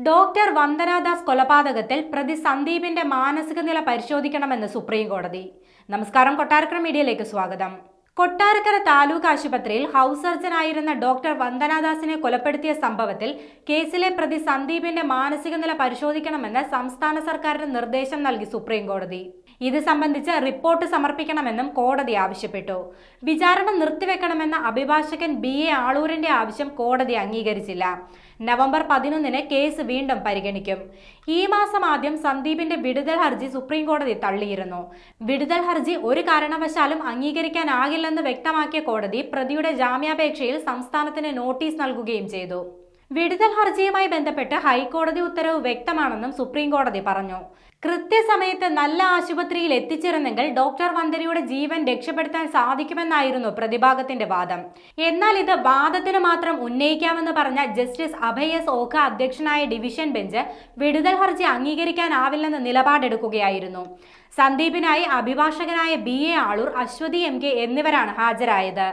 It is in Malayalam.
ഡോക്ടർ വന്ദനാദാസ് കൊലപാതകത്തിൽ പ്രതി സന്ദീപിന്റെ മാനസിക നില പരിശോധിക്കണമെന്ന് സുപ്രീം കോടതി. നമസ്കാരം, കൊട്ടാരക്കര മീഡിയയിലേക്ക് സ്വാഗതം. കൊട്ടാരക്കര താലൂക്ക് ആശുപത്രിയിൽ ഹൗസ് സർജനായിരുന്ന ഡോക്ടർ വന്ദനാദാസിനെ കൊലപ്പെടുത്തിയ സംഭവത്തിൽ കേസിലെ പ്രതി സന്ദീപിന്റെ മാനസിക നില പരിശോധിക്കണമെന്ന് സംസ്ഥാന സർക്കാരിന് നിർദ്ദേശം നൽകി സുപ്രീം കോടതി. ഇത് സംബന്ധിച്ച് റിപ്പോർട്ട് സമർപ്പിക്കണമെന്നും കോടതി ആവശ്യപ്പെട്ടു. വിചാരണ നിർത്തിവെക്കണമെന്ന അഭിഭാഷകൻ BA ആളൂരിന്റെ ആവശ്യം കോടതി അംഗീകരിച്ചില്ല. നവംബർ 11-ന് കേസ് വീണ്ടും പരിഗണിക്കും. ഈ മാസം ആദ്യം സന്ദീപിന്റെ വിടുതൽ ഹർജി സുപ്രീം കോടതി തള്ളിയിരുന്നു. വിടുതൽ ഹർജി ഒരു കാരണവശാലും അംഗീകരിക്കാനാകില്ലെന്ന് വ്യക്തമാക്കിയ കോടതി പ്രതിയുടെ ജാമ്യാപേക്ഷയിൽ സംസ്ഥാനത്തിന് നോട്ടീസ് നൽകുകയും ചെയ്തു. വിടുതൽ ഹർജിയുമായി ബന്ധപ്പെട്ട് ഹൈക്കോടതി ഉത്തരവ് വ്യക്തമാണെന്നും സുപ്രീം കോടതി പറഞ്ഞു. കൃത്യസമയത്ത് നല്ല ആശുപത്രിയിൽ എത്തിച്ചിരുന്നെങ്കിൽ ഡോക്ടർ വന്ദനയുടെ ജീവൻ രക്ഷപ്പെടുത്താൻ സാധിക്കുമെന്നായിരുന്നു പ്രതിഭാഗത്തിന്റെ വാദം. എന്നാൽ ഇത് വാദത്തിന് മാത്രം ഉന്നയിക്കാമെന്ന് പറഞ്ഞ ജസ്റ്റിസ് അഭയ് S. ഓഖ അധ്യക്ഷനായ ഡിവിഷൻ ബെഞ്ച് വിടുതൽ ഹർജി അംഗീകരിക്കാനാവില്ലെന്ന് നിലപാടെടുക്കുകയായിരുന്നു. സന്ദീപിനായി അഭിഭാഷകനായ BA ആളൂർ, അശ്വതി MK എന്നിവരാണ് ഹാജരായത്.